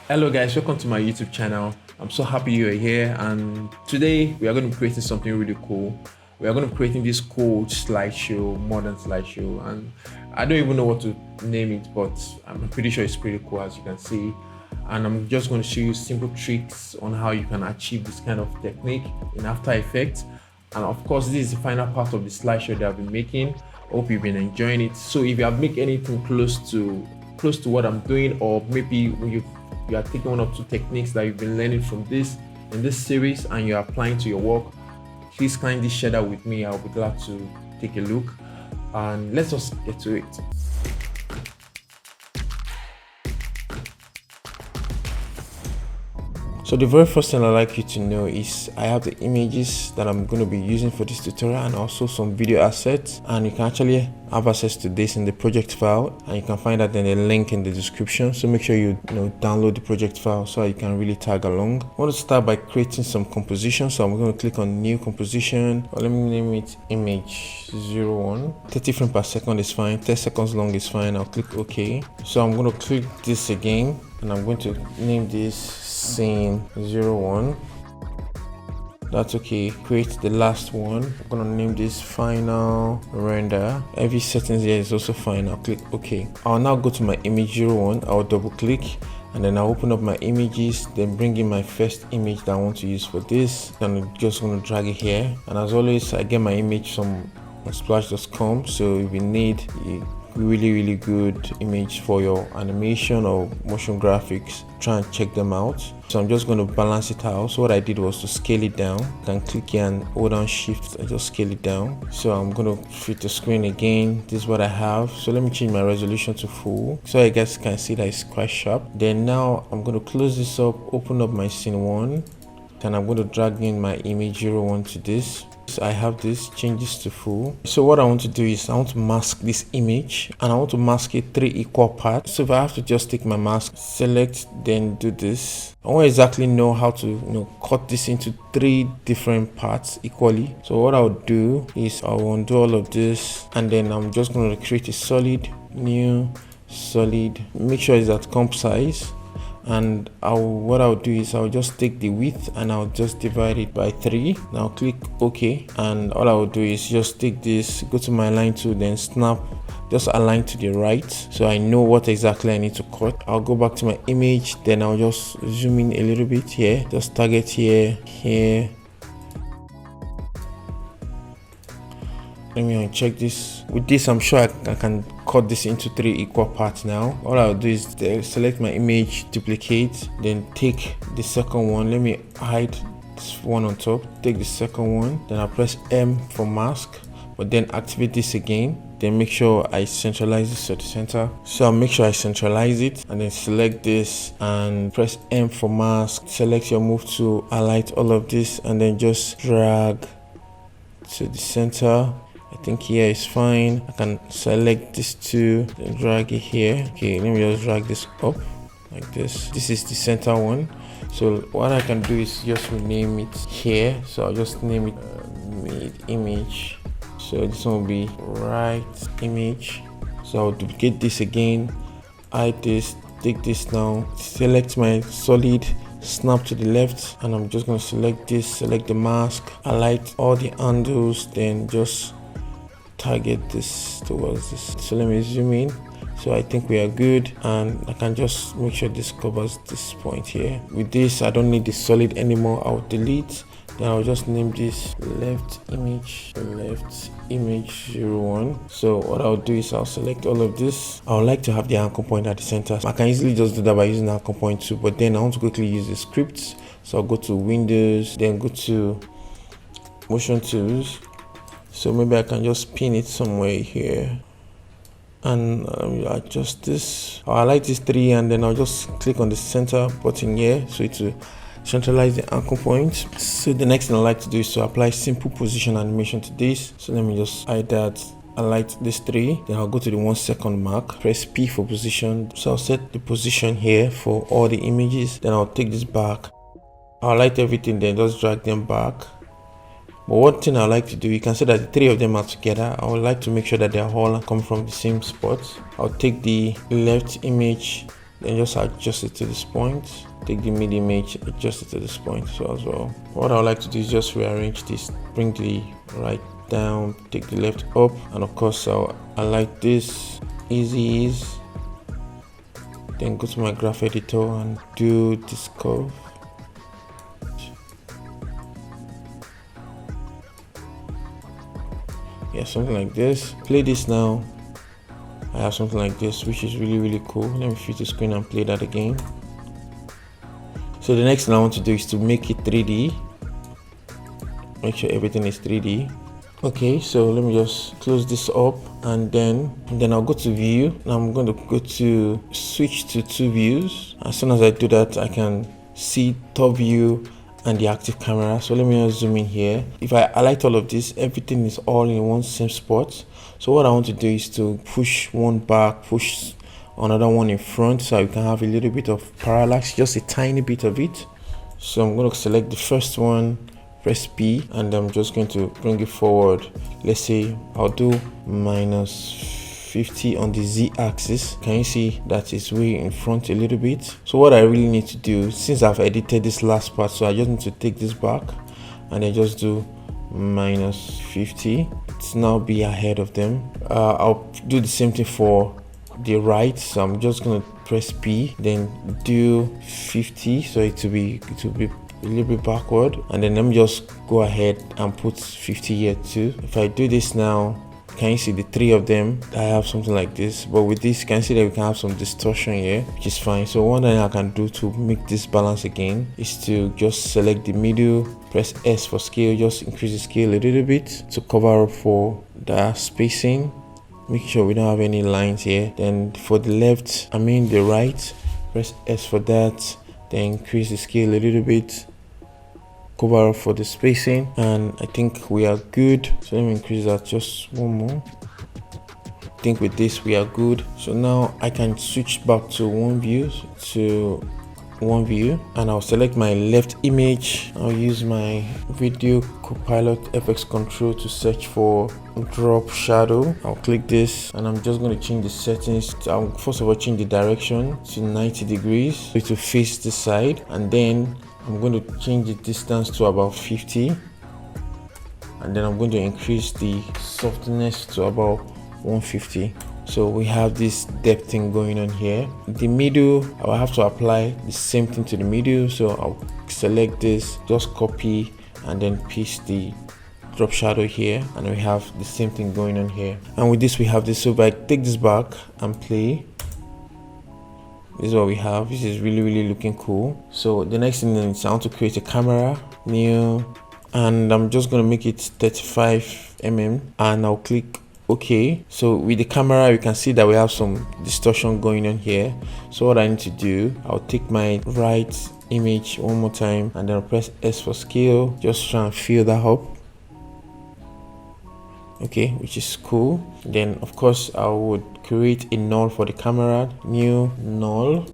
Hello guys, welcome to my YouTube channel. I'm so happy you're here, and today we are going to be creating something really cool. We are going to be creating this cool slideshow, modern slideshow, and I don't even know what to name it, but I'm pretty sure it's pretty cool, as you can see. And I'm just going to show you simple tricks on how you can achieve this kind of technique in After Effects. And of course, this is the final part of the slideshow that I've been making. Hope you've been enjoying it. So if you have made anything close to what I'm doing, or maybe when you are taking one or two techniques that you've been learning from this in this series and you're applying to your work, please kindly share that with me. I'll be glad to take a look, and let's just get to it. So the very first thing I'd like you to know is I have the images that I'm going to be using for this tutorial, and also some video assets, and you can actually have access to this in the project file, and you can find that in the link in the description. So make sure you download the project file so you can really tag along. I want to start by creating some composition, so I'm going to click on new composition, or let me name it image 01. 30 frames per second is fine, 10 seconds long is fine. I'll click OK. So I'm going to click this again, and I'm going to name this scene 01. That's okay. Create the last one. I'm gonna name this final render. Every settings here is also fine. I'll click OK. I'll now go to my image 01. I'll double click, and then I'll open up my images, then bring in my first image that I want to use for this. I'm just gonna drag it here, and as always, I get my image from splash.com. so if you need really good image for your animation or motion graphics, try and check them out. So I'm just going to balance it out. So what I did was to scale it down. You can click here and hold down shift and just scale it down. So I'm going to fit the screen again. This is what I have. So let me change my resolution to full, so I guess you can see that it's quite sharp. Then now I'm going to close this up, open up my scene 1, and I'm going to drag in my image 01 to this. So I have this, change this to full. So what I want to do is I want to mask this image, and I want to mask it 3 equal parts. So if I have to just take my mask, select, then do this. I won't exactly know how to cut this into 3 different parts equally. So what I'll do is I'll undo all of this, and then I'm just going to create a solid, new solid. Make sure it's at comp size. And what I'll do is I'll just take the width and I'll just divide it by 3. Now click OK, and all I will do is just take this, go to my line tool, then snap, just align to the right, so I know what exactly I need to cut. I'll go back to my image, then I'll just zoom in a little bit here, just target here. Let me uncheck this. With this, I'm sure I can cut this into 3 equal parts now. All I'll do is select my image, duplicate, then take the second one. Let me hide this one on top. Take the second one, then I'll press M for mask, but then activate this again. Then make sure I centralize this to the center. So I'll make sure I centralize it, and then select this and press M for mask. Select your move tool, highlight all of this, and then just drag to the center. I think here is fine. I can select this too, then drag it here. Okay, let me just drag this up like this. This is the center one. So what I can do is just rename it here. So I'll just name it mid image. So this one will be right image. So I'll duplicate this again, hide this, take this now, select my solid, snap to the left, and I'm just going to select this, select the mask, highlight all the handles, then just target this towards this. So let me zoom in. So I think we are good, and I can just make sure this covers this point here. With this, I don't need the solid anymore. I'll delete, then I'll just name this left image 01. So what I'll do is I'll select all of this. I would like to have the anchor point at the center. I can easily just do that by using the anchor point too, but then I want to quickly use the scripts. So I'll go to Windows, then go to Motion Tools. So maybe I can just pin it somewhere here, and adjust this. I'll highlight this 3, and then I'll just click on the center button here, so it will centralize the anchor point. So the next thing I like to do is to apply simple position animation to this. So let me just hide that, highlight this 3, then I'll go to the 1 second mark, press P for position. So I'll set the position here for all the images, then I'll take this back, I'll highlight everything, then just drag them back. But one thing I like to do, you can see that the 3 of them are together. I would like to make sure that they're all coming from the same spot. I'll take the left image then just adjust it to this point. Take the mid image, adjust it to this point so as well. What I would like to do is just rearrange this, bring the right down, take the left up, and of course I like this easy ease. Then go to my graph editor and do this curve. Yeah, something like this. Play this now. I have something like this, which is really cool. Let me flip the screen and play that again. So the next thing I want to do is to make it 3D. Make sure everything is 3D. Okay, so let me just close this up, and then I'll go to view. Now I'm going to go to switch to 2 views. As soon as I do that, I can see top view and the active camera. So let me just zoom in here. If I highlight all of this, everything is all in one same spot. So what I want to do is to push one back, push another one in front, so you can have a little bit of parallax, just a tiny bit of it. So I'm going to select the first one, press P, and I'm just going to bring it forward. Let's say I'll do -50 on the Z axis. Can you see that it's way in front a little bit? So what I really need to do, since I've edited this last part, so I just need to take this back and then just do -50. It's now be ahead of them. I'll do the same thing for the right, so I'm just gonna press P, then do 50, so it will be a little bit backward, and then let me just go ahead and put 50 here too. If I do this now, can you see the 3 of them? I have something like this, but with this, can you see that we can have some distortion here, which is fine. So one thing I can do to make this balance again is to just select the middle, press S for scale, just increase the scale a little bit to cover up for the spacing. Make sure we don't have any lines here. Then for the left, the right, press S for that, then increase the scale a little bit, cover up for the spacing, and I think we are good. So let me increase that just one more. I think with this we are good. So now I can switch back to one view, and I'll select my left image. I'll use my video copilot FX control to search for drop shadow. I'll click this, and I'm just going to change the settings. I'll first of all change the direction to 90 degrees so it will face this side, and then I'm going to change the distance to about 50, and then I'm going to increase the softness to about 150. So we have this depth thing going on here. The middle, I will have to apply the same thing to the middle. So I'll select this, just copy, and then paste the drop shadow here, and we have the same thing going on here. And with this we have this. So if I take this back and play, this is what we have. This is really looking cool. So the next thing is I want to create a camera, new, and I'm just going to make it 35 mm, and I'll click OK. So with the camera, you can see that we have some distortion going on here. So what I need to do, I'll take my right image one more time, and then I'll press S for scale, just try and fill that up. Okay, which is cool. Then of course I would create a null for the camera, new null.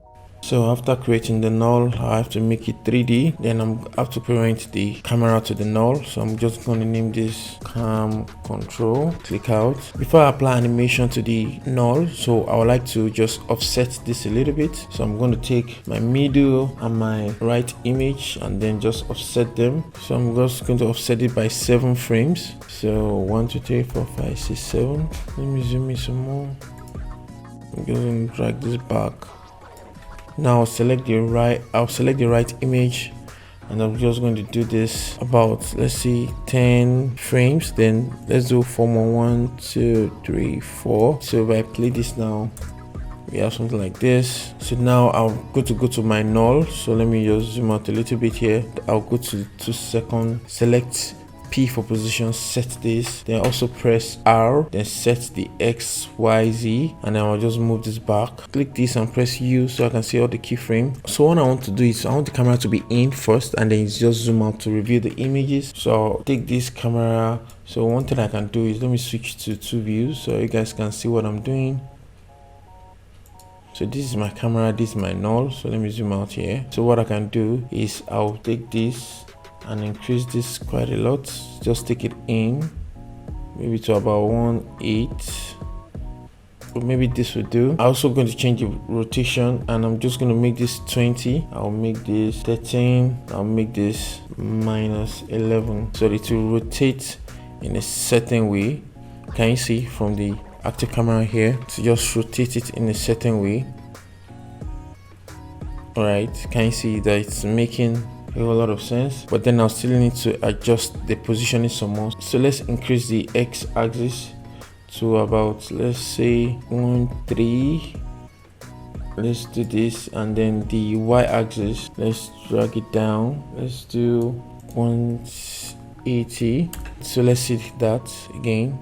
So after creating the null, I have to make it 3D. Then I have to parent the camera to the null. So I'm just going to name this cam control. Click out. Before I apply animation to the null, so I would like to just offset this a little bit. So I'm going to take my middle and my right image and then just offset them. So I'm just going to offset it by 7 frames. So 1, 2, 3, 4, 5, 6, 7. Let me zoom in some more. I'm going to drag this back. Now I'll select the right image, and I'm just going to do this about, let's see, 10 frames. Then let's do 4 more, 1, 2, 3, 4. So if I play this now, we have something like this. So now I'll go to my null. So let me just zoom out a little bit here. I'll go to 2 seconds, select P for position, set this, then also press R, then set the X, Y, Z, and then I'll just move this back. Click this and press U so I can see all the keyframe. So what I want to do is I want the camera to be in first, and then just zoom out to review the images. So I'll take this camera. So one thing I can do is let me switch to 2 views so you guys can see what I'm doing. So this is my camera, this is my null. So let me zoom out here. So what I can do is I'll take this and increase this quite a lot. Just take it in, maybe to about 1.8. Or maybe this will do. I'm also going to change the rotation, and I'm just going to make this 20. I'll make this 13. I'll make this -11, so it will rotate in a certain way. Can you see from the active camera here? To just rotate it in a certain way. Alright, can you see that it's making a whole lot of sense? But then I'll still need to adjust the positioning some more. So let's increase the x-axis to about, let's say 1.3. Let's do this, and then the y-axis, let's drag it down. Let's do 180. So let's see that again.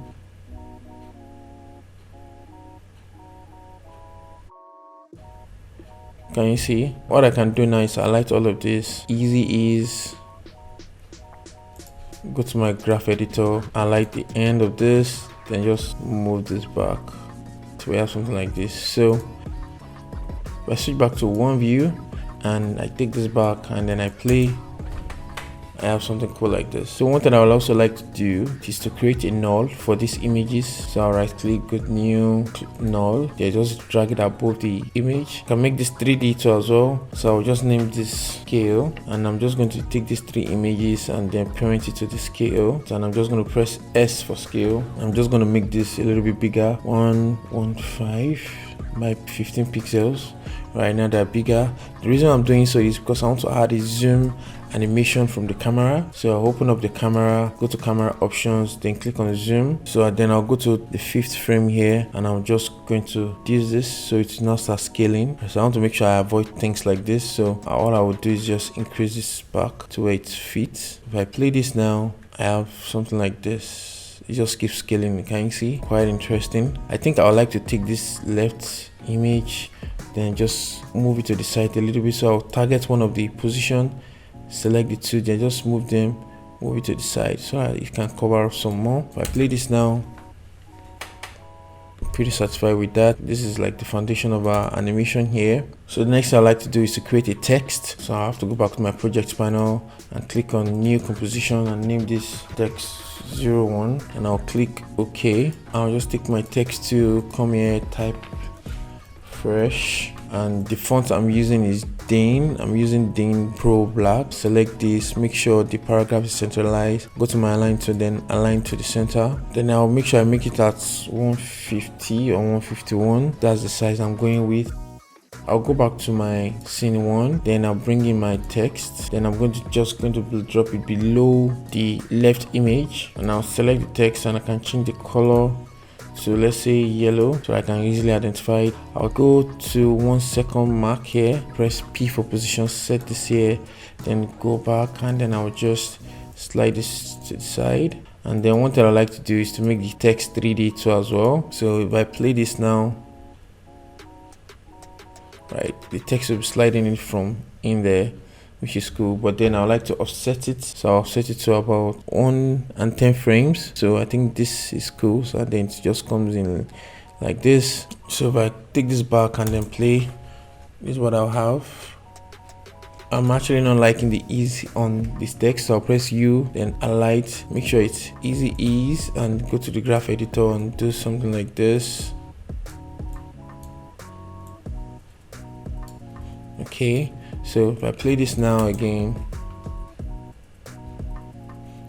Can you see? What I can do now is highlight all of this. Easy ease. Go to my graph editor, highlight the end of this, then just move this back. So we have something like this. So if I switch back to one view and I take this back and then I play, I have something cool like this. So one thing I would also like to do is to create a null for these images. So I'll right click, go to new null. Yeah, just drag it above the image. I can make this 3D too as well. So I'll just name this scale, and I'm just going to take these 3 images and then parent it to the scale. And I'm just going to press S for scale. I'm just going to make this a little bit bigger, 115 by 15 pixels. Right now they're bigger. The reason I'm doing so is because I want to add a zoom animation from the camera. So I'll open up the camera, go to camera options, then click on zoom. So then I'll go to the 5th frame here, and I'm just going to use this so it's not start scaling. So I want to make sure I avoid things like this. So all I would do is just increase this back to where it fits. If I play this now, I have something like this. It just keeps scaling. Can you see? Quite interesting. I think I would like to take this left image, then just move it to the side a little bit. So I'll target one of the position, select the 2, then just move them, move it to the side so that it can cover up some more. If I play this now, I'm pretty satisfied with that. This is like the foundation of our animation here. So the next thing I like to do is to create a text. So I have to go back to my project panel and click on new composition and name this text 01, and I'll click OK. I'll just take my text to come here, type fresh, and the font I'm using is Dane. I'm using Dane Pro Black. Select this, make sure the paragraph is centralized, go to my align to, then align to the center. Then I'll make sure I make it at 150 or 151. That's the size I'm going with. I'll go back to my scene 1, then I'll bring in my text, then I'm just going to drop it below the left image, and I'll select the text, and I can change the color to, let's say, yellow, so I can easily identify it. I'll go to 1 second mark here, press P for position, set this here, then go back, and then I'll just slide this to the side. And then one thing I like to do is to make the text 3D too as well. So if I play this now, right, the text will be sliding in from in there, which is cool. But then I like to offset it, so I'll offset it to about 110 frames. So I think this is cool. So then it just comes in like this. So if I take this back and then play, this is what I'll have. I'm actually not liking the ease on this text, so I'll press U, then highlight, make sure it's easy ease, and go to the graph editor and do something like this. Okay, so if I play this now again,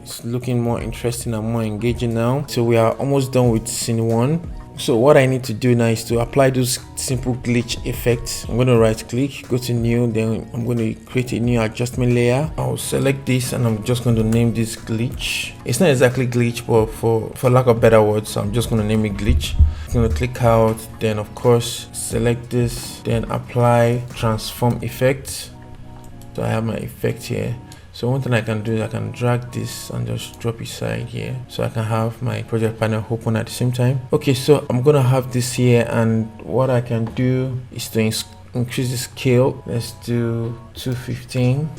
it's looking more interesting and more engaging now. So we are almost done with scene 1. So what I need to do now is to apply those simple glitch effects. I'm going to right click, go to new, then I'm going to create a new adjustment layer. I'll select this and I'm just going to name this glitch. It's not exactly glitch, but for lack of better words, I'm just going to name it glitch. I'm going to click out, then of course select this, then apply transform effect. So I have my effect here. So one thing I can do is I can drag this and just drop it side here, so I can have my project panel open at the same time. Okay, so I'm gonna have this here, and what I can do is to increase the scale. Let's do 215.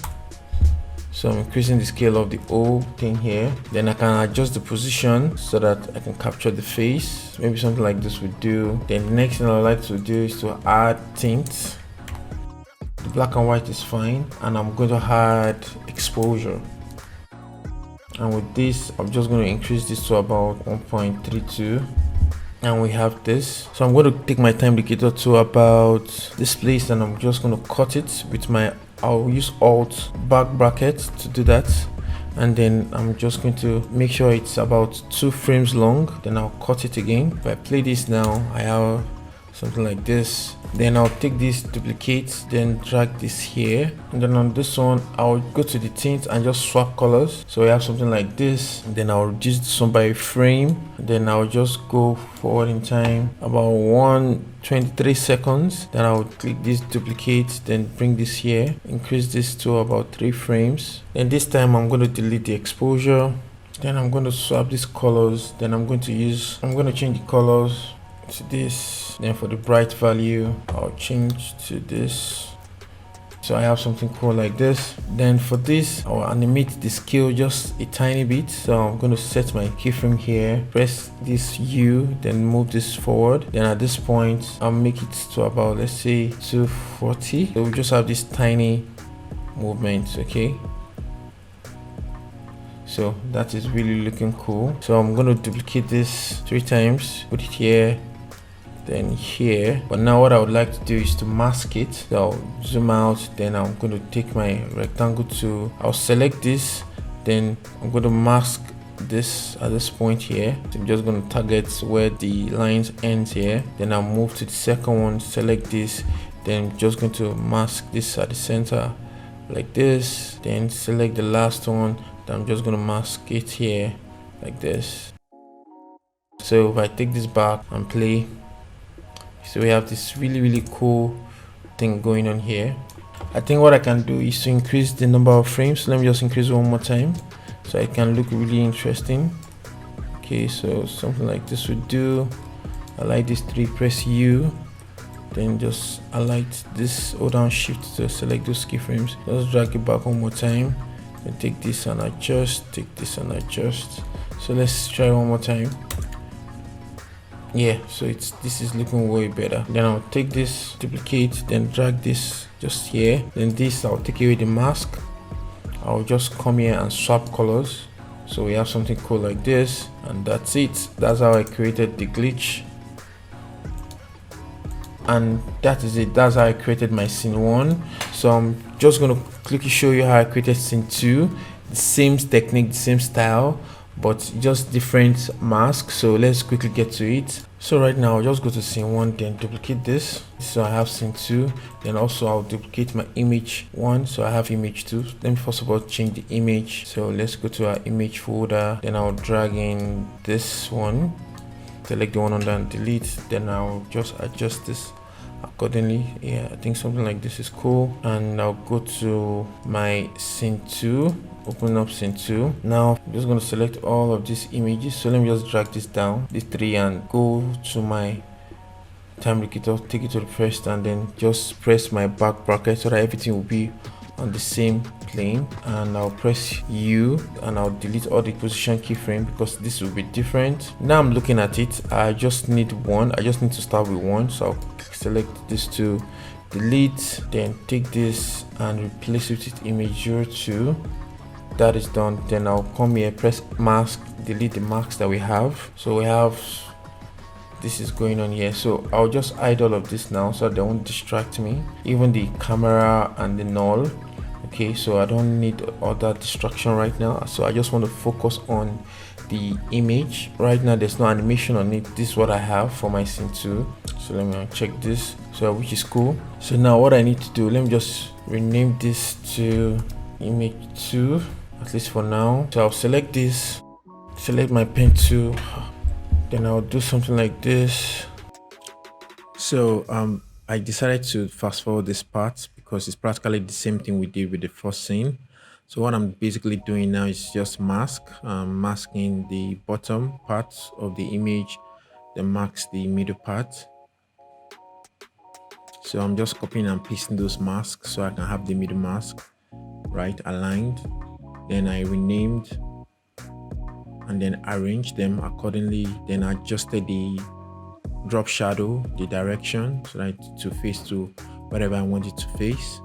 So I'm increasing the scale of the whole thing here. Then I can adjust the position so that I can capture the face. Maybe something like this would do. Then the next thing I like to do is to add tint. The black and white is fine, and I'm going to add exposure. And with this, I'm just going to increase this to about 1.32. and we have this. So I'm going to take my time indicator to about this place, and I'm just going to cut it with my, I'll use alt back bracket to do that. And then I'm just going to make sure it's about 2 frames long, then I'll cut it again. If I play this now, I have something like this. Then I'll take this, duplicate, then drag this here, and then on this one I'll go to the tint and just swap colors. So I have something like this. Then I'll reduce this one by a frame, then I'll just go forward in time about 123 seconds. Then I'll click this, duplicate, then bring this here, increase this to about 3 frames. Then this time I'm going to delete the exposure, then I'm going to swap these colors. Then I'm going to change the colors to this. Then for the bright value, I'll change to this. So I have something cool like this. Then for this, I'll animate the scale just a tiny bit. So I'm going to set my keyframe here, press this U, then move this forward. Then at this point, I'll make it to about, let's say 240. So we just have this tiny movement, okay? So that is really looking cool. So I'm going to duplicate this 3 times, put it here, then here. But now what I would like to do is to mask it. So I'll zoom out, then I'm going to take my rectangle to, I'll select this, then I'm going to mask this at this point here. So I'm just going to target where the lines ends here. Then I'll move to the second one, select this, then I'm just going to mask this at the center like this, then select the last one. I'm just going to mask it here like this. So if I take this back and play, so we have this really cool thing going on here. I think what I can do is to increase the number of frames. So let me just increase one more time so it can look really interesting. Okay, so something like this would do. I like this 3, press U, then just I like this, hold down shift to select those keyframes. Just drag it back one more time, and take this and adjust, take this and adjust. So let's try one more time. Yeah, so this is looking way better. Then I'll take this, duplicate, then drag this just here. Then this, I'll take away the mask. I'll just come here and swap colors. So we have something cool like this, and that's it. That's how I created the glitch. And that is it. That's how I created my scene 1. So I'm just going to quickly show you how I created scene 2. The same technique, the same style, but just different masks. So let's quickly get to it. So right now I'll just go to scene 1, then duplicate this. So I have scene 2, then also I'll duplicate my image 1, so I have image 2. Let me first of all change the image. So let's go to our image folder, then I'll drag in this one, select the one under and delete. Then I'll just adjust this accordingly. Yeah, I think something like this is cool. And I'll go to my scene 2, open up scene 2. Now I'm just going to select all of these images. So let me just drag this down, these 3, and go to my time indicator, take it to the first, and then just press my back bracket so that everything will be on the same plane. And I'll press U, and I'll delete all the position keyframe because this will be different. Now I'm looking at it, I just need one. I just need to start with 1. So I'll select this to delete, then take this and replace it with image 02. That is done. Then I'll come here, press mask, delete the masks that we have. So we have this is going on here. So I'll just hide all of this now so they won't distract me, even the camera and the null. Okay, so I don't need all that distraction right now. So I just want to focus on the image. Right now there's no animation on it. This is what I have for my scene 2. So let me check this, so which is cool. So now what I need to do, let me just rename this to image 2, at least for now. So I'll select this, select my pen tool, then I'll do something like this. So I decided to fast forward this part because it's practically the same thing we did with the first scene. So what I'm basically doing now is just masking the bottom part of the image, then mask the middle part. So I'm just copying and pasting those masks so I can have the middle mask right aligned. Then I renamed and then arranged them accordingly. Then I adjusted the drop shadow, the direction, so that to face to whatever I want it to face.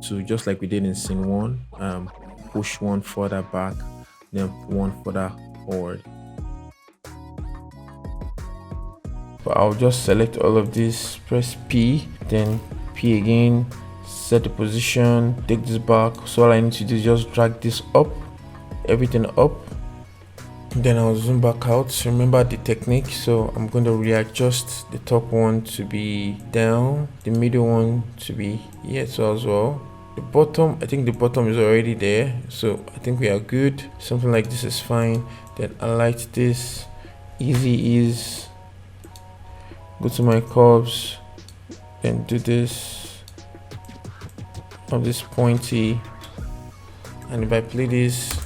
So just like we did in scene 1, push one further back, then one further forward. but I'll just select all of this, press P, then P again, set the position, take this back. So all I need to do is just drag this up, everything up, then I'll zoom back out. Remember the technique, so I'm going to readjust the top one to be down, the middle one to be here so as well. The bottom, I think the bottom is already there, so I think we are good. Something like this is fine. Then I like this, easy ease, go to my curves, then do this of this pointy, and if I play this,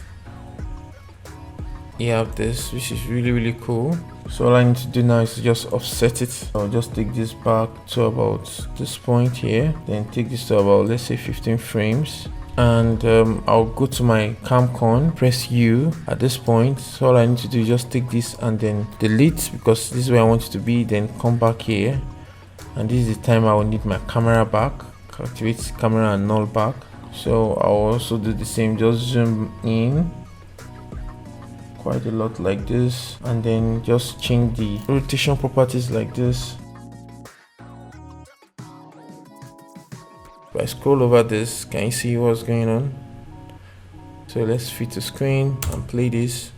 you have this, which is really cool. So all I need to do now is just offset it. I'll just take this back to about this point here, then take this to about, let's say, 15 frames, and I'll go to my camcorn, press U at this point. So all I need to do is just take this and then delete, because this is where I want it to be, then come back here, and this is the time I will need my camera back. Activate camera and null back. So I'll also do the same, just zoom in quite a lot like this, and then just change the rotation properties like this. If I scroll over this, can you see what's going on? So let's fit to screen and play this.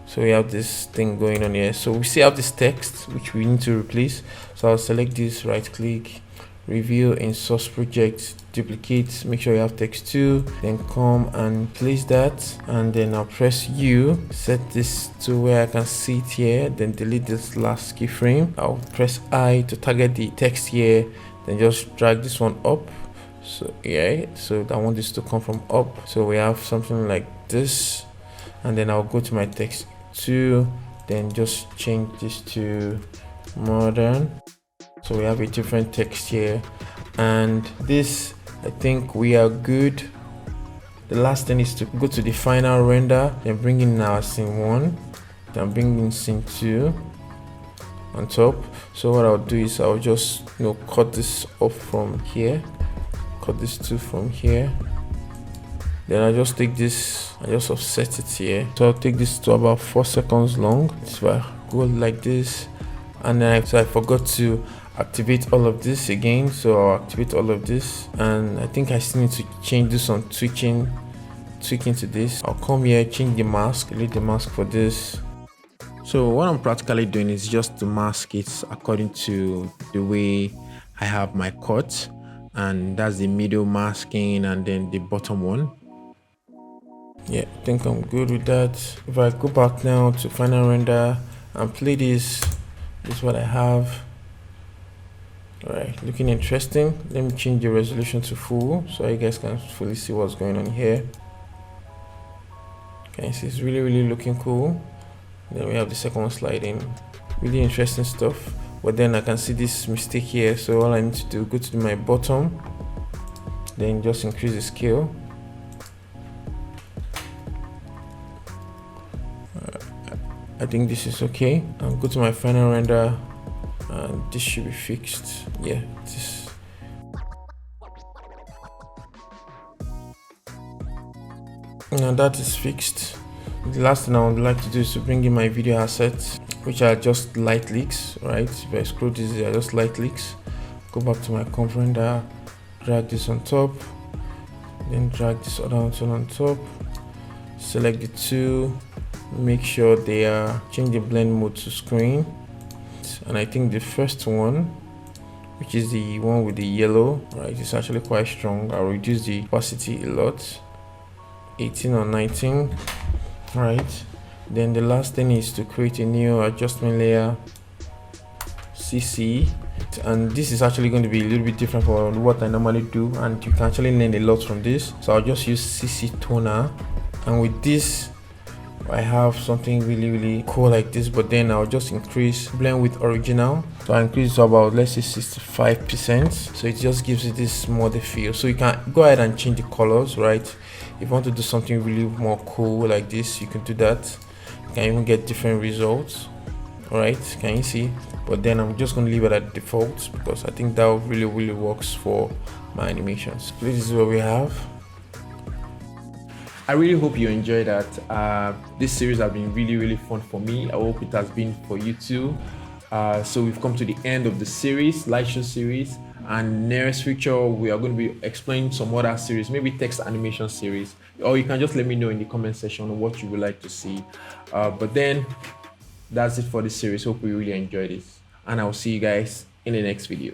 So we have this thing going on here. So we still have this text which we need to replace. So I'll select this, right click, reveal in source project, duplicate, make sure you have text 2, then come and place that, and then I'll press U, set this to where I can see it here, then delete this last keyframe. I'll press I to target the text here, then just drag this one up. So yeah, so I want this to come from up, so we have something like this, and then I'll go to my text 2, then just change this to modern. So we have a different text here, and this, I think we are good. The last thing is to go to the final render, then bring in our scene 1, then bring in scene 2 on top. So what I'll do is I'll just cut this off from here, cut this 2 from here, then I just take this, I just offset it here. So I'll take this to about 4 seconds long. So I go like this, and then I forgot to activate all of this again, so I'll activate all of this, and I think I still need to change this on tweaking to this. I'll come here, change the mask, delete the mask for this. So what I'm practically doing is just to mask it according to the way I have my cut, and that's the middle masking and then the bottom one. Yeah, I think I'm good with that. If I go back now to final render and play this is what I have. Alright, looking interesting. Let me change the resolution to full so you guys can fully see what's going on here. Okay, so it's really looking cool. Then we have the second one sliding. Really interesting stuff. But then I can see this mistake here, so all I need to do, go to my bottom, then just increase the scale. I think this is okay. I'll go to my final render, and this should be fixed. Yeah, this. Now that is fixed. The last thing I would like to do is to bring in my video assets, which are just light leaks, right? If I scroll this, they are just light leaks. Go back to my comp render, drag this on top, then drag this other one on top, select the two, make sure they are, change the blend mode to screen, and I think the first one, which is the one with the yellow, right, it's actually quite strong. I'll reduce the opacity a lot, 18 or 19, right? Then the last thing is to create a new adjustment layer, CC, and this is actually going to be a little bit different from what I normally do, and you can actually learn a lot from this. So I'll just use CC toner, and with this I have something really cool like this, but then I'll just increase blend with original. So I increase to about, let's say, 65%, so it just gives it this modern feel. So you can go ahead and change the colors, right? If you want to do something really more cool like this, you can do that. You can even get different results, right? Can you see? But then I'm just going to leave it at default because I think that really works for my animations. This is what we have. I really hope you enjoyed that. This series has been really fun for me. I hope it has been for you too. So we've come to the end of the series, Slideshow series, and nearest future we are going to be explaining some other series, maybe text animation series, or you can just let me know in the comment section what you would like to see. But then that's it for this series. Hope you really enjoyed it, and I'll see you guys in the next video.